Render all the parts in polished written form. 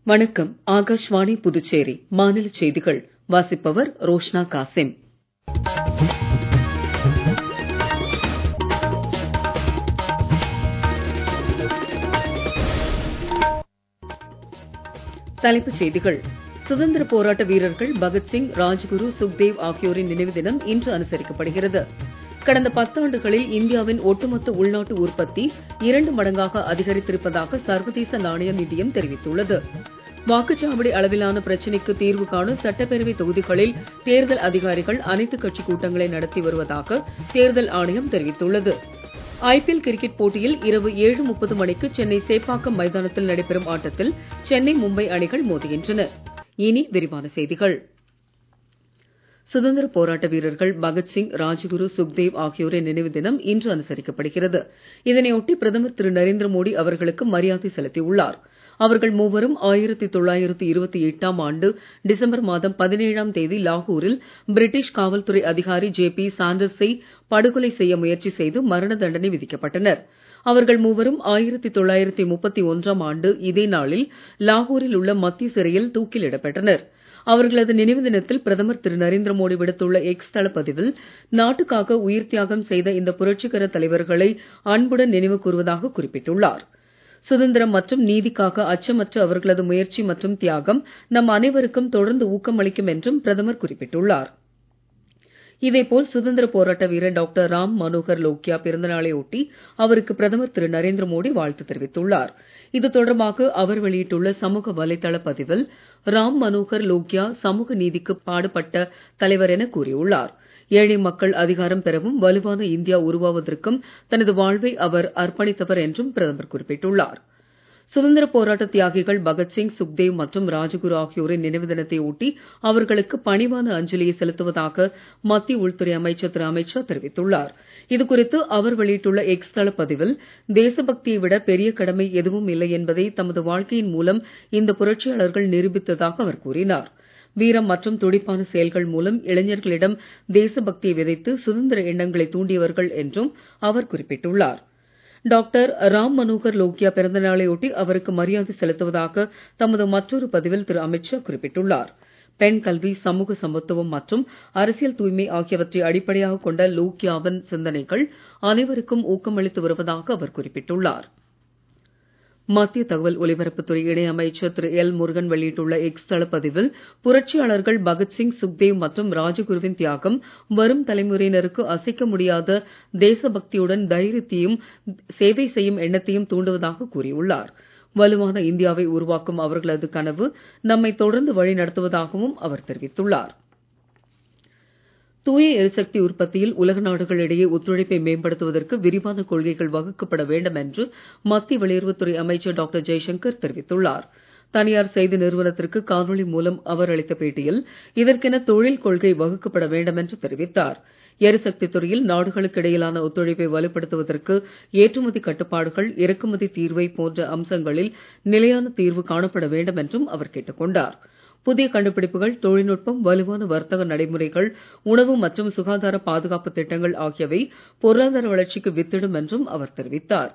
வணக்கம். ஆகாஷ்வாணி புதுச்சேரி மாநில செய்திகள் வாசிப்பவர் ரோஷ்னா காசிம். தலைப்புச் செய்திகள். சுதந்திர போராட்ட வீரர்கள் பகத்சிங், ராஜ்குரு, சுக்தேவ் ஆகியோரின் நினைவு தினம் இன்று அனுசரிக்கப்படுகிறது. கடந்த 10 ஆண்டுகளில் இந்தியாவின் ஒட்டுமொத்த உள்நாட்டு உற்பத்தி 2 மடங்காக அதிகரித்திருப்பதாக சர்வதேச நாணய நிதியம் தெரிவித்துள்ளது. வாக்குச்சாவடி அளவிலான பிரச்சனைக்கு தீர்வு காண சட்டப்பேரவை தொகுதிகளில் தேர்தல் அதிகாரிகள் அனைத்துக் கட்சி கூட்டங்களை நடத்தி வருவதாக தேர்தல் ஆணையம் தெரிவித்துள்ளது. ஐபிஎல் கிரிக்கெட் போட்டியில் இரவு 7:30 மணிக்கு சென்னை சேப்பாக்கம் மைதானத்தில் நடைபெறும் ஆட்டத்தில் சென்னை, மும்பை அணிகள் மோதுகின்றன. இனி விரிவான செய்திகள். சுதந்திர போராட்ட வீரர்கள் பகத்சிங், ராஜ்குரு, சுக்தேவ் ஆகியோரின் நினைவு தினம் இன்று அனுசரிக்கப்படுகிறது. இதனையொட்டி பிரதமர் திரு நரேந்திர மோடி அவர்களுக்கு மரியாதை செலுத்தியுள்ளார். அவர்கள் மூவரும் 1928ஆம் ஆண்டு டிசம்பர் மாதம் 17ஆம் தேதி லாகூரில் பிரிட்டிஷ் காவல்துறை அதிகாரி ஜே.பி. சாண்டர்ஸை படுகொலை செய்ய முயற்சி செய்து மரண தண்டனை விதிக்கப்பட்டனர். அவர்கள் மூவரும் 1931ஆம் ஆண்டு இதே நாளில் லாகூரில் உள்ள மத்திய சிறையில் தூக்கிலிடப்பட்டனர். அவர்களது நினைவு தினத்தில் பிரதமர் திரு நரேந்திர மோடி விடுத்துள்ள எக்ஸ் தள பதிவில், நாட்டுக்காக உயிர் தியாகம் செய்த இந்த புரட்சிகர தலைவர்களை அன்புடன் நினைவு கூறுவதாக குறிப்பிட்டுள்ளார். சுதந்திரம் மற்றும் நீதிக்காக அச்சமற்ற அவர்களது முயற்சி மற்றும் தியாகம் நம் அனைவருக்கும் தொடர்ந்து ஊக்கமளிக்கும் என்றும் பிரதமர் குறிப்பிட்டுள்ளார். இதேபோல் சுதந்திர போராட்ட வீரர் டாக்டர் ராம் மனோகர் லோகியா பிறந்த நாளை ஒட்டி அவருக்கு பிரதமர் திரு நரேந்திர மோடி வாழ்த்து தெரிவித்துள்ளார். இது தொடர்பாக அவர் வெளியிட்டுள்ள சமூக வலைதள பதிவில், ராம் மனோகர் லோகியா சமூக நீதிக்கு பாடுபட்ட தலைவர் என கூறியுள்ளார். ஏழை மக்கள் அதிகாரம் பெறவும் வலுவான இந்தியா உருவாவதற்கும் தனது வாழ்வை அவர் அர்ப்பணித்தவர் என்றும் பிரதமர் குறிப்பிட்டுள்ளார். சுதந்திர போராட்ட தியாகிகள் பகத்சிங், சுக்தேவ் மற்றும் ராஜ்குரு ஆகியோரின் நினைவு தினத்தை ஒட்டி அவர்களுக்கு பணிவான அஞ்சலியை செலுத்துவதாக மத்திய உள்துறை அமைச்சர் திரு அமித் ஷா தெரிவித்துள்ளார். இதுகுறித்து அவர் வெளியிட்டுள்ள எக்ஸ் தள பதிவில், தேசபக்தியை விட பெரிய கடமை எதுவும் இல்லை என்பதை தமது வாழ்க்கையின் மூலம் இந்த புரட்சியாளர்கள் நிரூபித்ததாக அவர் கூறினார். வீரம் மற்றும் துடிப்பான செயல்கள் மூலம் இளைஞர்களிடம் தேசபக்தியை விதைத்து சுதந்திர எண்ணங்களை தூண்டியவர்கள் என்றும் அவர் குறிப்பிட்டுள்ளார். டாக்டர் ராம் மனோகர் லோகியா பிறந்த நாளையொட்டி அவருக்கு மரியாதை செலுத்துவதாக தமது மற்றொரு பதிவில் திரு அமித் ஷா குறிப்பிட்டுள்ளார். பெண் கல்வி, சமூக சமத்துவம் மற்றும் அரசியல் தூய்மை ஆகியவற்றை அடிப்படையாக கொண்ட லோகியாவின் சிந்தனைகள் அனைவருக்கும் ஊக்கமளித்து வருவதாக அவர் குறிப்பிட்டுள்ளார். மத்திய தகவல் ஒலிபரப்புத்துறை இணை அமைச்சர் திரு எல். முருகன் வெளியிட்டுள்ள எக்ஸ் தள பதிவில், புரட்சியாளர்கள் பகத்சிங், சுக்தேவ் மற்றும் ராஜகுருவின் தியாகம் வரும் தலைமுறையினருக்கு அசைக்க முடியாத தேசபக்தியுடன் தைரியத்தையும் சேவை செய்யும் எண்ணத்தையும் தூண்டுவதாக கூறியுள்ளார். வலுவான இந்தியாவை உருவாக்கும் அவர்களது கனவு நம்மை தொடர்ந்து வழி நடத்துவதாகவும் அவர் தெரிவித்துள்ளார். தூய எரிசக்தி உற்பத்தியில் உலக நாடுகளிடையே ஒத்துழைப்பை மேம்படுத்துவதற்கு விரிவான கொள்கைகள் வகுக்கப்பட வேண்டும் என்று மத்திய வெளியுறவுத்துறை அமைச்சர் டாக்டர் ஜெய்சங்கர் தெரிவித்துள்ளார். தனியார் செய்தி நிறுவனத்திற்கு காணொலி மூலம் அவர் அளித்த பேட்டியில், இதற்கென தொழில் கொள்கை வகுக்கப்பட வேண்டும் என்று தெரிவித்தார். எரிசக்தி துறையில் நாடுகளுக்கு இடையிலான ஒத்துழைப்பை வலுப்படுத்துவதற்கு ஏற்றுமதி கட்டுப்பாடுகள், இறக்குமதி தீர்வை போன்ற அம்சங்களில் நிலையான தீர்வு காணப்பட வேண்டும் என்றும் அவர் கேட்டுக் கொண்டார். புதிய கண்டுபிடிப்புகள், தொழில்நுட்பம், வலுவான வர்த்தக நடைமுறைகள், உணவு மற்றும் சுகாதார பாதுகாப்பு திட்டங்கள் ஆகியவை பொருளாதார வளர்ச்சிக்கு வித்திடும் என்றும் அவர் தெரிவித்தார்.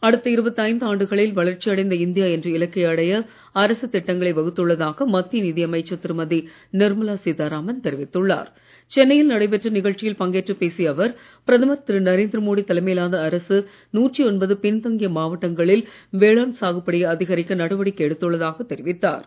அடுத்த 25 ஆண்டுகளில் வளர்ச்சியடைந்த இந்தியா என்ற இலக்கை அடைய அரசு திட்டங்களை வகுத்துள்ளதாக மத்திய நிதியமைச்சர் திருமதி நிர்மலா சீதாராமன் தெரிவித்துள்ளார். சென்னையில் நடைபெற்ற நிகழ்ச்சியில் பங்கேற்று பேசிய அவர், பிரதமர் திரு நரேந்திர மோடி தலைமையிலான அரசு 109 பின்தங்கிய மாவட்டங்களில் வேளாண் சாகுபடியை அதிகரிக்க நடவடிக்கை எடுத்துள்ளதாக தெரிவித்தார்.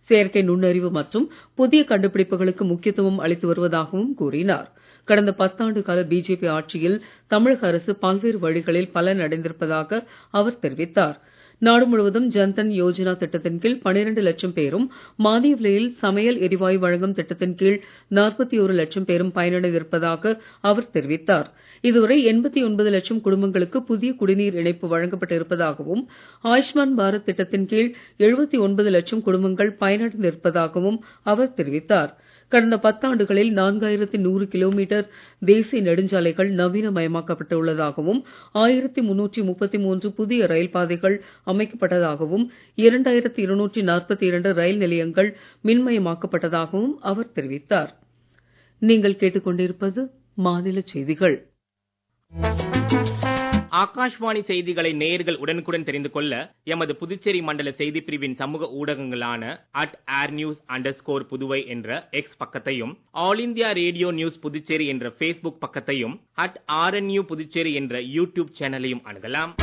செயற்கை நுண்ணறிவு மற்றும் புதிய கண்டுபிடிப்புகளுக்கு முக்கியத்துவம் அளித்து வருவதாகவும் கூறினார். கடந்த 10 ஆண்டு கால பிஜேபி ஆட்சியில் தமிழக அரசு பல்வேறு வழிகளில் பலன் அடைந்திருப்பதாக அவர் தெரிவித்தார். நாடு முழுவதும் ஜன்தன் யோஜனா திட்டத்தின் கீழ் 12 லட்சம் பேரும், மானிய விலையில் சமையல் எரிவாயு வழங்கும் திட்டத்தின் கீழ் 41 லட்சம் பேரும் பயனடைந்திருப்பதாக அவர் தெரிவித்தார். இதுவரை 89 லட்சம் குடும்பங்களுக்கு புதிய குடிநீர் இணைப்பு வழங்கப்பட்டு இருப்பதாகவும், ஆயுஷ்மான் பாரத் திட்டத்தின் கீழ் 79 லட்சம் குடும்பங்கள் பயனடைந்திருப்பதாகவும் அவர் தெரிவித்தார். கடந்த 10 ஆண்டுகளில் 4100 கிலோமீட்டர் தேசிய நெடுஞ்சாலைகள் நவீனமயமாக்கப்பட்டுள்ளதாகவும், 1333 புதிய ரயில் பாதைகள் அமைக்கப்பட்டதாகவும், 2242 ரயில் நிலையங்கள் மின்மயமாக்கப்பட்டதாகவும் அவர் தெரிவித்தார். நீங்கள் கேட்டுக்கொண்டிருப்பது மாநில செய்திகள். ஆகாஷ்வாணி செய்திகளை நேயர்கள் உடனுக்குடன் தெரிந்து கொள்ள எமது புதுச்சேரி மண்டல செய்திப் பிரிவின் சமூக ஊடகங்களான @airnews_புதுவை என்ற எக்ஸ் பக்கத்தையும், all India radio news Puducherry என்ற Facebook பக்கத்தையும், @RNU புதுச்சேரி என்ற யூடியூப் சேனலையும் அணுகலாம்.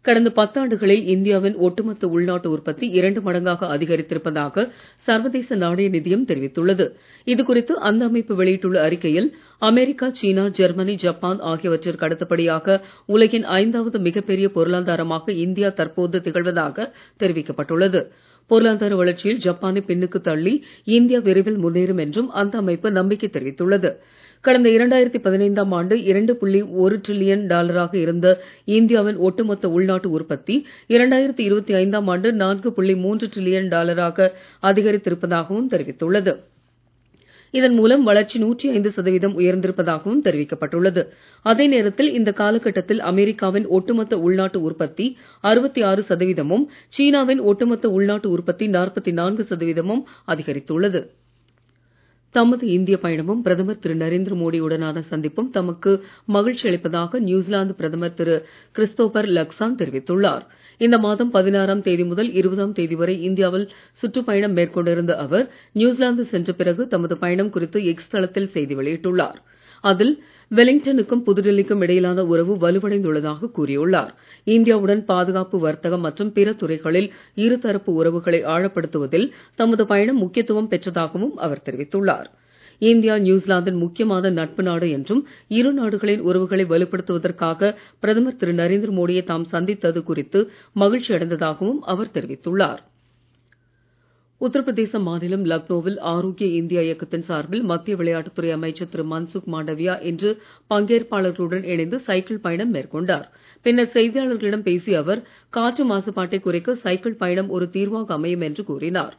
கடந்த 10 ஆண்டுகளில் இந்தியாவின் ஒட்டுமொத்த உள்நாட்டு உற்பத்தி 2 மடங்காக அதிகரித்திருப்பதாக சர்வதேச நாணய நிதியம் தெரிவித்துள்ளது. இதுகுறித்து அந்த அமைப்பு வெளியிட்டுள்ள அறிக்கையில், அமெரிக்கா, சீனா, ஜெர்மனி, ஜப்பான் ஆகியவற்றிற்கு அடுத்தபடியாக உலகின் 5வது மிகப்பெரிய பொருளாதாரமாக இந்தியா தற்போது திகழ்வதாக தெரிவிக்கப்பட்டுள்ளது. பொருளாதார வளர்ச்சியில் ஜப்பானை பின்னுக்கு தள்ளி இந்தியா விரைவில் முன்னேறும் என்றும் அந்த அமைப்பு நம்பிக்கை தெரிவித்துள்ளது. கடந்த 2015ஆம் ஆண்டு $2.1 டிரில்லியன் இருந்த இந்தியாவின் ஒட்டுமொத்த உள்நாட்டு உற்பத்தி 2025ஆம் ஆண்டு $4.3 டிரில்லியன் அதிகரித்திருப்பதாகவும் தெரிவித்துள்ளது. இதன் மூலம் வளர்ச்சி 105% உயர்ந்திருப்பதாகவும் தெரிவிக்கப்பட்டுள்ளது. அதே நேரத்தில் இந்த காலகட்டத்தில் அமெரிக்காவின் ஒட்டுமொத்த உள்நாட்டு உற்பத்தி 66%, சீனாவின் ஒட்டுமொத்த உள்நாட்டு உற்பத்தி 44% அதிகரித்துள்ளது. தமது இந்திய பயணமும் பிரதமர் திரு நரேந்திர மோடியுடனான சந்திப்பும் தமக்கு மகிழ்ச்சி அளிப்பதாக நியூசிலாந்து பிரதமர் திரு கிறிஸ்டோபர் லக்சான் தெரிவித்துள்ளார். இந்த மாதம் 16ஆம் தேதி முதல் 20ஆம் தேதி வரை இந்தியாவில் சுற்றுப்பயணம் மேற்கொண்டிருந்த அவர் நியூசிலாந்து சென்ற பிறகு தமது பயணம் குறித்து எக்ஸ் தளத்தில் செய்தி வெளியிட்டுள்ளார். அதில் வெலிங்டனுக்கும் புதுடெல்லிக்கும் இடையிலான உறவு வலுவடைந்துள்ளதாக கூறியுள்ளார். இந்தியாவுடன் பாதுகாப்பு, வர்த்தகம் மற்றும் பிற துறைகளில் இருதரப்பு உறவுகளை ஆழப்படுத்துவதில் தமது பயணம் முக்கியத்துவம் பெற்றதாகவும் அவர் தெரிவித்துள்ளார். இந்தியா நியூசிலாந்தின் முக்கியமான நட்பு நாடு என்றும், இரு நாடுகளின் உறவுகளை வலுப்படுத்துவதற்காக பிரதமர் திரு நரேந்திர மோடியை தாம் சந்தித்தது குறித்து மகிழ்ச்சி அடைந்ததாகவும் அவர் தெரிவித்துள்ளார். உத்தரப்பிரதேச மாநிலம் லக்னோவில் ஆரோக்கிய இந்தியா இயக்கத்தின் சார்பில் மத்திய விளையாட்டுத்துறை அமைச்சர் திரு மன்சுக் மாண்டவியா இன்று பங்கேற்பாளர்களுடன் இணைந்து சைக்கிள் பயணம் மேற்கொண்டார். பின்னர் செய்தியாளர்களிடம் பேசிய அவர், காற்று மாசுபாட்டை குறைக்க சைக்கிள் பயணம் ஒரு தீர்வாக அமையும் என்று கூறினார்.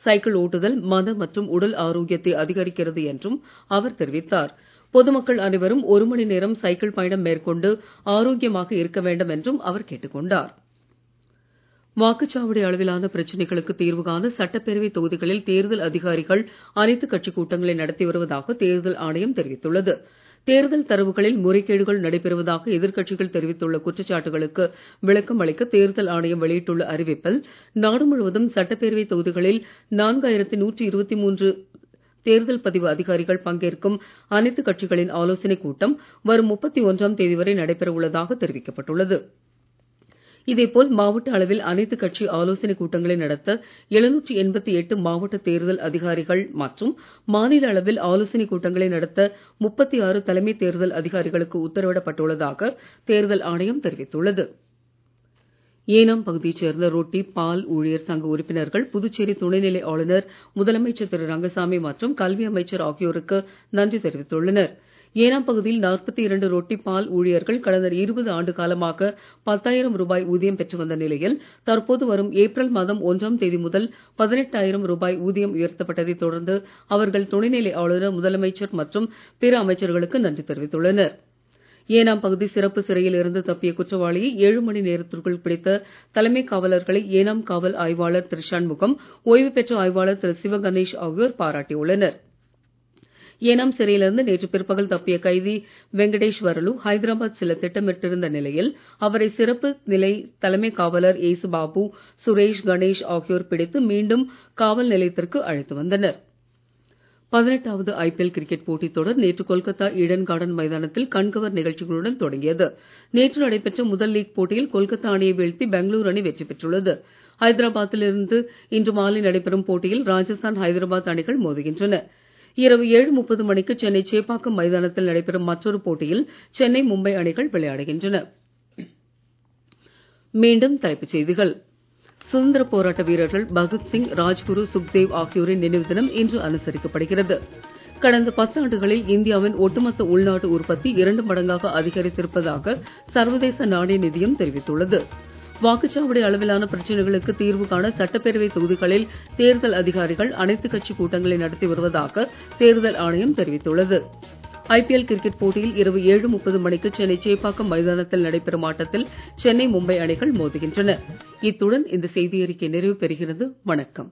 சைக்கிள் ஓட்டுதல் மன மற்றும் உடல் ஆரோக்கியத்தை அதிகரிக்கிறது என்றும் அவர் தெரிவித்தார். பொதுமக்கள் அனைவரும் 1 மணி நேரம் சைக்கிள் பயணம் மேற்கொண்டு ஆரோக்கியமாக இருக்க வேண்டும் என்றும் அவர் கேட்டுக் கொண்டார். வாக்குச்சாவடி அளவிலான பிரச்சனைகளுக்கு தீர்வு காண சட்டப்பேரவை தொகுதிகளில் தேர்தல் அதிகாரிகள் அனைத்துக் கட்சிக் கூட்டங்களை நடத்தி வருவதாக தேர்தல் ஆணையம் தெரிவித்துள்ளது. தேர்தல் தரவுகளில் முறைகேடுகள் நடைபெறுவதாக எதிர்க்கட்சிகள் தெரிவித்துள்ள குற்றச்சாட்டுகளுக்கு விளக்கம் அளிக்க தேர்தல் ஆணையம் வெளியிட்டுள்ள அறிவிப்பில், நாடு முழுவதும் சட்டப்பேரவை தொகுதிகளில் 4123 தேர்தல் பதிவு அதிகாரிகள் பங்கேற்கும் அனைத்துக் கட்சிகளின் ஆலோசனைக் கூட்டம் வரும் 31ஆம் தேதி வரை நடைபெற உள்ளதாக தெரிவிக்கப்பட்டுள்ளது. இதேபோல் மாவட்ட அளவில் அனைத்துக் கட்சி ஆலோசனைக் கூட்டங்களை நடத்த 788 மாவட்ட தேர்தல் அதிகாரிகள் மற்றும் மாநில அளவில் ஆலோசனைக் கூட்டங்களை நடத்த 36 தலைமை தேர்தல் அதிகாரிகளுக்கு உத்தரவிடப்பட்டுள்ளதாக தேர்தல் ஆணையம் தெரிவித்துள்ளது. ஏனாம் பகுதியைச் சேர்ந்த ரொட்டி, பால் ஊழியர் சங்க உறுப்பினர்கள் புதுச்சேரி துணைநிலை ஆளுநர், முதலமைச்சர் திரு ரங்கசாமி மற்றும் கல்வி அமைச்சர் ஆகியோருக்கு நன்றி தெரிவித்துள்ளனர். ஏனாம் பகுதியில் 42 ரொட்டி பால் ஊழியர்கள் கடந்த 20 ஆண்டு காலமாக 10,000 ரூபாய் ஊதியம் பெற்று வந்த நிலையில், தற்போது வரும் ஏப்ரல் மாதம் 1ஆம் தேதி முதல் 18,000 ரூபாய் ஊதியம் உயர்த்தப்பட்டதைத் தொடர்ந்து அவர்கள் துணைநிலை ஆளுநர், முதலமைச்சர் மற்றும் பிற அமைச்சர்களுக்கு நன்றி தெரிவித்துள்ளனர். ஏனாம் பகுதி சிறப்பு சிறையில் இருந்து தப்பிய குற்றவாளியை 7 மணி நேரத்திற்குள் பிடித்த தலைமை காவலர்களை ஏனாம் காவல் ஆய்வாளர் திரு சண்முகம், ஓய்வு பெற்ற ஆய்வாளர் திரு சிவகணேஷ் ஆகியோர் பாராட்டியுள்ளனர். ஏனாம் சிறையிலிருந்து நேற்று பிற்பகல் தப்பிய கைதி வெங்கடேஸ்வரலு ஹைதராபாத் செல்ல திட்டமிட்டிருந்த நிலையில் அவரை சிறப்பு நிலை தலைமை காவலர் ஏசுபாபு, சுரேஷ், கணேஷ் ஆகியோர் பிடித்து மீண்டும் காவல் நிலையத்திற்கு அழைத்து வந்தனர். 18வது IPL கிரிக்கெட் போட்டித் தொடர் நேற்று கொல்கத்தா ஈடன் கார்டன் மைதானத்தில் கண்கவர் நிகழ்ச்சிகளுடன் தொடங்கியது. நேற்று நடைபெற்ற முதல் லீக் போட்டியில் கொல்கத்தா அணியை வீழ்த்தி பெங்களூரு அணி வெற்றி பெற்றுள்ளது. ஹைதராபாத்தில் இருந்து இன்று மாலை நடைபெறும் போட்டியில் ராஜஸ்தான், ஹைதராபாத் அணிகள் மோதுகின்றன. இரவு 7:30 மணிக்கு சென்னை சேப்பாக்கம் மைதானத்தில் நடைபெறும் மற்றொரு போட்டியில் சென்னை, மும்பை அணிகள் விளையாடுகின்றன. மீண்டும் தலைப்புச் செய்திகள். சுதந்திர போராட்ட வீரர்கள் பகத்சிங், ராஜ்குரு, சுக்தேவ் ஆகியோரின் நினைவு தினம் இன்று அனுசரிக்கப்படுகிறது. கடந்த 10 ஆண்டுகளில் இந்தியாவின் ஒட்டுமொத்த உள்நாட்டு உற்பத்தி 2 மடங்காக அதிகரித்திருப்பதாக சர்வதேச நாணய நிதியம் தெரிவித்துள்ளது. வாக்குச்சாவடி அளவிலான பிரச்சனைகளுக்கு தீர்வு காண சட்டப்பேரவை தொகுதிகளில் தேர்தல் அதிகாரிகள் அனைத்துக் கட்சி கூட்டங்களை நடத்தி வருவதாக தேர்தல் ஆணையம் தெரிவித்துள்ளது. IPL கிரிக்கெட் போட்டியில் இரவு 7:30 மணிக்கு சென்னை சேப்பாக்கம் மைதானத்தில் நடைபெறும் ஆட்டத்தில் சென்னை, மும்பை அணிகள் மோதுகின்றன. இத்துடன் இந்த செய்தியறிக்கை நிறைவு பெறுகிறது. வணக்கம்.